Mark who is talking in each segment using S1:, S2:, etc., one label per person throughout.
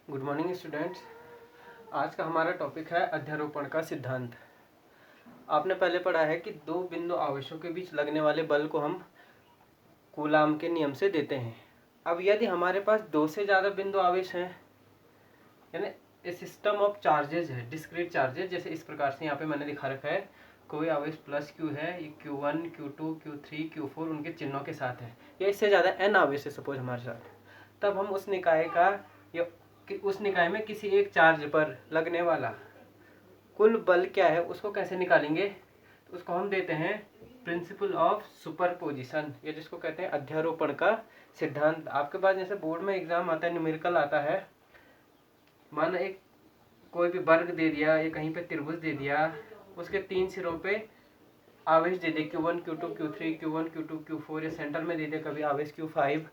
S1: Good morning students. आज का हमारा टॉपिक है अध्यारोपण का सिद्धांत। आपने पहले पढ़ा है कि दो बिंदु आवेशों के बीच लगने वाले बल को हम कूलाम के नियम से देते हैं। अब यदि हमारे पास दो से ज़्यादा बिंदु आवेश हैं, यानी सिस्टम ऑफ चार्जेज है, डिस्क्रीट चार्जेज, जैसे इस प्रकार से यहाँ पे मैंने दिखा रखा है, कोई आवेश प्लस क्यू है, ये Q1, Q2, Q3, Q4 उनके चिन्हों के साथ है, या इससे ज़्यादा n आवेश है सपोज हमारे साथ, तब हम उस निकाय का या कि उस निकाय में किसी एक चार्ज पर लगने वाला कुल बल क्या है उसको कैसे निकालेंगे। तो उसको हम देते हैं प्रिंसिपल ऑफ सुपरपोजिशन, या जिसको कहते हैं अध्यारोपण का सिद्धांत। आपके पास जैसे बोर्ड में एग्जाम आता है, न्यूमेरिकल आता है, माना एक कोई भी वर्ग दे दिया या कहीं पे त्रिभुज दे दिया, उसके तीन सिरों पे आवेश दे दिया Q1, Q2, Q3, Q1, Q2, Q4, या सेंटर में दे दिया कभी आवेश Q5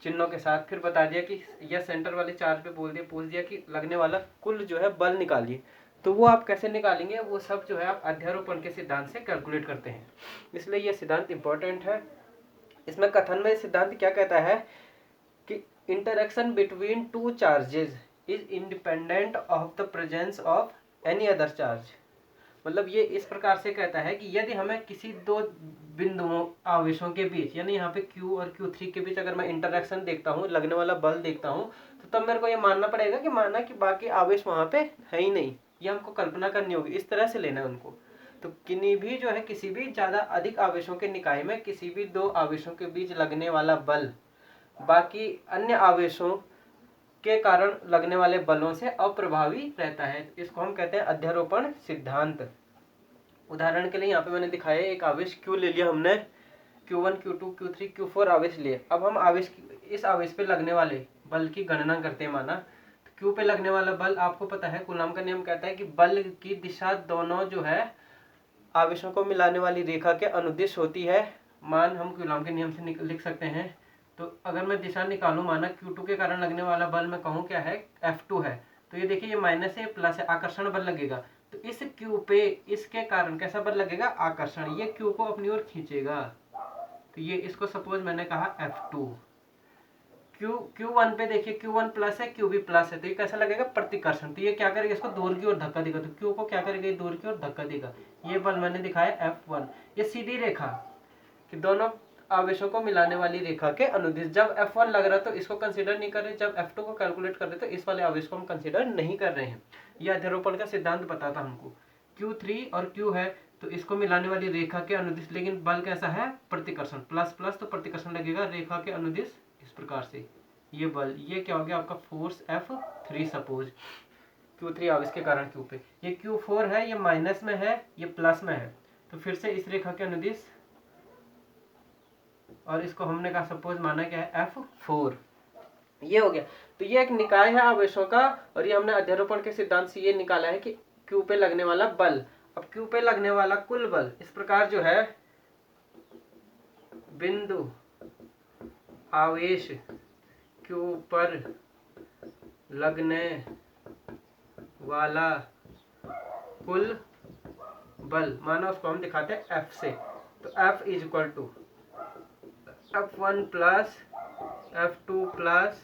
S1: चिन्हों के साथ, फिर बता दिया कि या सेंटर वाले चार्ज पे बोल दिया, पूछ दिया कि लगने वाला कुल जो है बल निकालिए। तो वो आप कैसे निकालेंगे, वो सब जो है आप अध्यारोपण के सिद्धांत से कैलकुलेट करते हैं, इसलिए ये सिद्धांत इंपॉर्टेंट है। इसमें कथन में सिद्धांत क्या कहता है कि interaction between two charges is independent of the presence of any other charge. मतलब ये इस प्रकार से कहता है कि यदि हमें किसी दो बिंदुओं आवेशों के बीच, यानी यहाँ पे Q और Q3 के बीच अगर मैं इंटरेक्शन देखता हूँ, लगने वाला बल देखता हूँ, तो तब मेरे को ये मानना पड़ेगा कि माना कि बाकी आवेश वहाँ पे है ही नहीं, ये हमको कल्पना करनी होगी, इस तरह से लेना है उनको। तो किन्हीं भी जो है किसी भी ज़्यादा अधिक आवेशों के निकाय में किसी भी दो आवेशों के बीच लगने वाला बल बाकी अन्य आवेशों के कारण लगने वाले बलों से अप्रभावी रहता है। इसको हम कहते हैं अध्यारोपण सिद्धांत। उदाहरण के लिए यहाँ पे मैंने दिखाया एक आवेश Q ले लिया हमने, Q1, Q2, Q3, Q4 आवेश लिए। अब हम इस आवेश पे लगने वाले बल की गणना करते हैं। माना तो Q पे लगने वाला बल आपको पता है, कूलाम का नियम कहता है कि बल की दिशा दोनों जो है आवेशों को मिलाने वाली रेखा के अनुदिश होती है। मान हम कूलाम के नियम से लिख सकते हैं। तो अगर मैं दिशा निकालूं, माना Q2 के कारण लगने वाला बल मैं कहूँ क्या है, F2 है, तो ये देखिए ये माइनस है, प्लस है, आकर्षण बल लगेगा। तो इस Q पे इसके कारण कैसा बल लगेगा, आकर्षण, ये Q को अपनी ओर खींचेगा। तो ये इसको सपोज मैंने कहा F2। Q1 पे देखिए Q1 प्लस है, Q भी प्लस है, तो ये कैसा लगेगा, प्रतिकर्षण। तो ये क्या करेगा, इसको दूर की ओर धक्का देगा, तो Q को क्या करेगा, दूर की ओर धक्का देगा। ये बल मैंने दिखाया F1। ये सीधी रेखा कि दोनों आवेशों को मिलाने वाली रेखा के अनुदिश, जब F1 लग रहा तो इसको कंसीडर नहीं कर रहे, जब F2 को कैलकुलेट कर रहे तो इस वाले आवेश को हम कंसीडर नहीं कर रहे हैं। यह अध्यारोपण का सिद्धांत बताता हमको। Q3 और Q है तो इसको मिलाने वाली रेखा के अनुदिश, लेकिन बल कैसा है, प्रतिकर्षण, प्लस प्लस तो प्रतिकर्षण लगेगा रेखा के अनुदिश, इस प्रकार से ये बल, ये क्या हो गया आपका फोर्स F3 सपोज Q3 आवेश के कारण Q पे। ये Q4 है, ये माइनस में है, ये प्लस में है, तो फिर से इस रेखा के अनुदिश, और इसको हमने कहा सपोज माना क्या है, F4। ये हो गया। तो ये एक निकाय है आवेशों का, और ये हमने अध्यारोपण के सिद्धांत से ये निकाला है कि Q पे लगने वाला बल। अब Q पे लगने वाला कुल बल इस प्रकार जो है, बिंदु आवेश Q पर लगने वाला कुल बल, माना उसको हम दिखाते हैं F से। तो F is equal to F1 plus F2 plus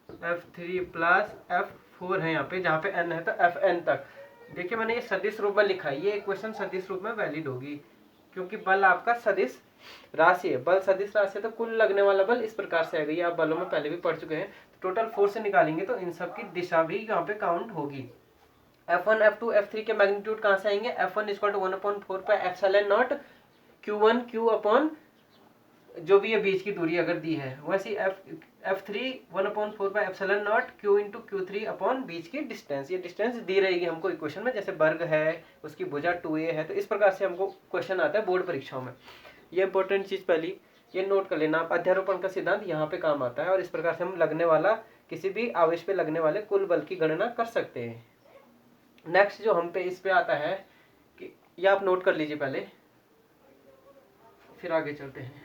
S1: F3 plus F4 है यहाँ पे, जहाँ पे n है तो Fn तक। देखिए मैंने ये सदिश रूप में लिखा है, ये इक्वेशन सदिश रूप में वैलिड होगी, क्योंकि बल आपका सदिश राशि है। बल सदिश राशि है तो कुल लगने वाला बल इस प्रकार से आएगा। ये आप बलों में पहले भी पढ़ चुके हैं। तो टोटल फोर्स से निकालेंगे तो इन सब की दिशा भी यहाँ पे काउंट होगी। F1, F2, F3 के मैग्नीट्यूड कहाँ से आएंगे, F1 equal to 1/4 pi epsilon naught Q1 Q upon जो भी ये बीच की दूरी अगर दी है, वैसे F3 1/4 pi epsilon naught Q into Q3 upon बीच की डिस्टेंस। ये डिस्टेंस दी रहेगी हमको इक्वेशन में, जैसे वर्ग है, उसकी भुजा 2a है, तो इस प्रकार से हमको क्वेश्चन आता है बोर्ड परीक्षाओं में। ये इंपॉर्टेंट चीज पहली ये नोट कर लेना, अध्यारोपण का सिद्धांत यहाँ पे काम आता है, और इस प्रकार से हम लगने वाला किसी भी आवेश पे लगने वाले कुल बल की गणना कर सकते हैं। नेक्स्ट जो हम पे इस पे आता है कि ये आप नोट कर लीजिए पहले, फिर आगे चलते हैं।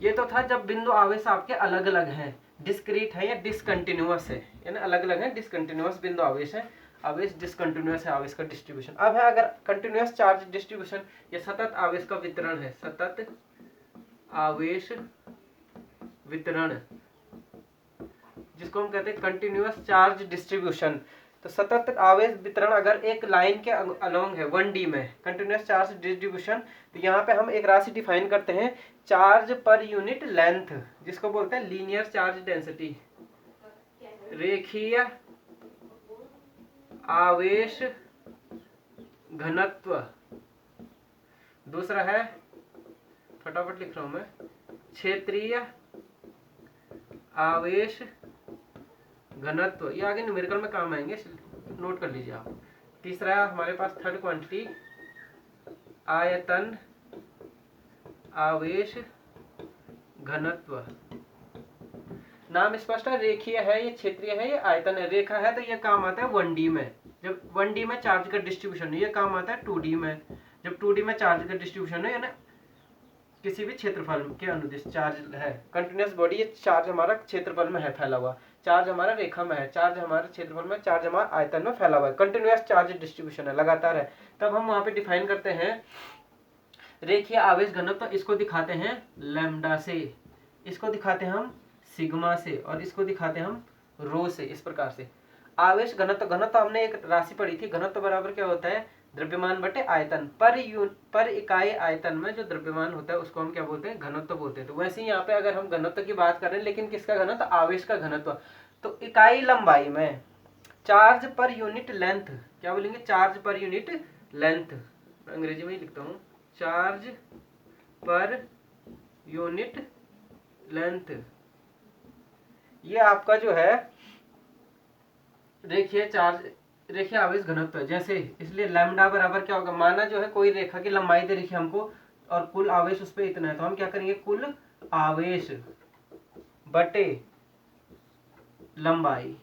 S1: ये तो था जब बिंदु आवेश आपके अलग अलग हैं, डिस्क्रीट है या डिसकंटिन्यूअस है, यानी अलग अलग है, डिसकंटिन्यूअस बिंदु आवेश है, आवेश डिसकंटिन्यूअस है, आवेश का डिस्ट्रीब्यूशन। अब है अगर कंटिन्यूअस चार्ज डिस्ट्रीब्यूशन, या सतत आवेश का वितरण है, सतत आवेश वितरण, जिसको हम कहते हैं कंटिन्यूअस चार्ज डिस्ट्रीब्यूशन। तो सतत आवेश वितरण अगर एक लाइन के अलोंग है 1D में कंटिन्यूअस चार्ज डिस्ट्रीब्यूशन, तो यहाँ पे हम एक राशि डिफाइन करते हैं चार्ज पर यूनिट लेंथ, जिसको बोलते हैं लीनियर चार्ज डेंसिटी, रेखीय आवेश घनत्व। दूसरा है, फटाफट लिख रहा हूं मैं, क्षेत्रीय आवेश घनत्व। ये आगे न्यूमेरिकल में काम आएंगे, नोट कर लीजिए आप। तीसरा हमारे पास थर्ड क्वांटिटी आयतन आवेश घनत्व। नाम स्पष्ट है, रेखीय है, ये क्षेत्रीय है, ये आयतन है। रेखा है तो ये काम आता है 1D में, जब 1D में चार्ज का डिस्ट्रीब्यूशन है। ये काम आता है 2D में, जब 2D में चार्ज का डिस्ट्रीब्यूशन है, यानी किसी भी क्षेत्रफल के अनुदिश चार्ज है। कंटिन्यूअस बॉडी, ये चार्ज हमारा क्षेत्रफल में है फैला हुआ, चार्ज हमारा रेखा में है, चार्ज हमारे क्षेत्रफल में, चार्ज हमारा आयतन में फैला हुआ है। कंटिन्यूअस चार्ज डिस्ट्रीब्यूशन है, लगातार है। तब हम वहां पे डिफाइन करते हैं रेखीय आवेश घनत्व। तो इसको दिखाते हैं लैम्डा से, इसको दिखाते हैं हम सिग्मा से, और इसको दिखाते हैं हम रो से। इस प्रकार से आवेश घनत्व, घनत्व हमने एक राशि पढ़ी थी, घनत्व बराबर क्या होता है, द्रव्यमान बटे आयतन। पर इकाई आयतन में जो द्रव्यमान होता है उसको हम क्या बोलते हैं, घनत्व बोलते हैं। तो वैसे ही यहाँ पे अगर हम घनत्व की बात कर रहे हैं, लेकिन किसका घनत्व, आवेश का घनत्व। तो इकाई लंबाई में चार्ज पर यूनिट लेंथ, क्या बोलेंगे, चार्ज पर यूनिट लेंथ, अंग्रेजी में ही लिखता हूँ, चार्ज पर यूनिट लेंथ, ये आपका जो है रेखीय चार्ज, रेखीय आवेश घनत्व है। जैसे इसलिए लैम्डा बराबर क्या होगा, माना जो है कोई रेखा की लंबाई दे रखी हमको और कुल आवेश उस पर इतना है, तो हम क्या करेंगे, कुल आवेश बटे लंबाई,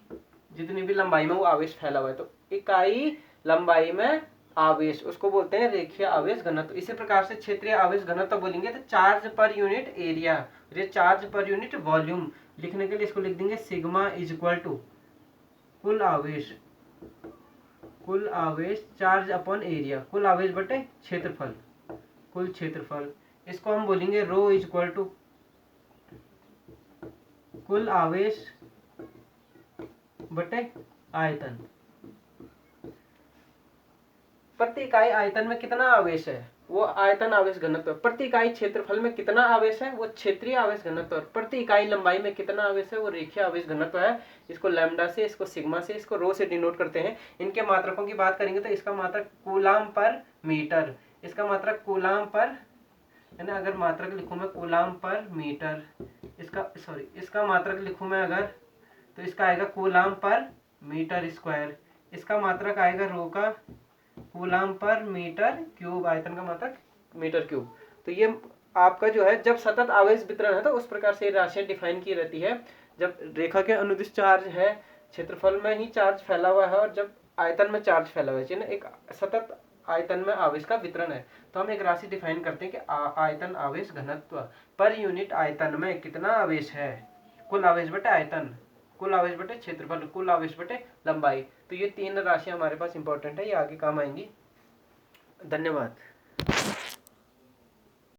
S1: जितनी भी लंबाई में वो आवेश फैला हुआ है, तो इकाई लंबाई में आवेश, उसको बोलते हैं रेखीय आवेश घनत्व। इसी प्रकार से क्षेत्रीय आवेश घनत्व बोलेंगे तो चार्ज पर यूनिट एरिया, ये चार्ज पर यूनिट वॉल्यूम। लिखने के लिए इसको लिख देंगे सिग्मा इज इक्वल टू कुल आवेश, कुल आवेश चार्ज अपॉन एरिया, कुल आवेश बटे क्षेत्रफल, कुल क्षेत्रफल। इसको हम बोलेंगे रो इज इक्वल टू कुल आवेश बटे आयतन। प्रति इकाई आयतन में कितना आवेश है, वो आयतन आवेश घनत्व। प्रति इकाई क्षेत्रफल में कितना आवेश है, वो क्षेत्रीय आवेश घनत्व। प्रति इकाई लंबाई में कितना आवेश है, वो रेखीय आवेश घनत्व है। इसको लैम्डा से, इसको सिग्मा से, इसको रो से डिनोट करते हैं। इनके मात्रकों की बात करेंगे तो इसका मात्रक कूलाम पर मीटर, इसका मात्रक कूलाम पर, यानी अगर मात्रक लिखूं मैं कूलाम पर मीटर, इसका मात्रक लिखूं मैं अगर, तो इसका आएगा कूलाम पर मीटर स्क्वायर। इसका मात्रक आएगा रो का कूलाम पर मीटर क्यूब, आयतन का मात्रक मीटर क्यूब। तो ये आपका जो है, जब सतत आवेश वितरण है तो उस प्रकार से राशियां डिफाइन की रहती है। जब रेखा के अनुदिश चार्ज है, क्षेत्रफल में ही चार्ज फैला हुआ है, और जब आयतन में चार्ज फैला हुआ है, एक सतत आयतन में आवेश का वितरण है, तो हम एक राशि डिफाइन करते हैं कि आयतन आवेश घनत्व पर यूनिट आयतन में कितना आवेश है, कुल आवेश बटे आयतन, कुल आवेश बटे क्षेत्रफल, कुल आवेश बटे लंबाई। तो ये तीन राशियां हमारे पास इंपॉर्टेंट है, ये आगे काम आएंगी। धन्यवाद।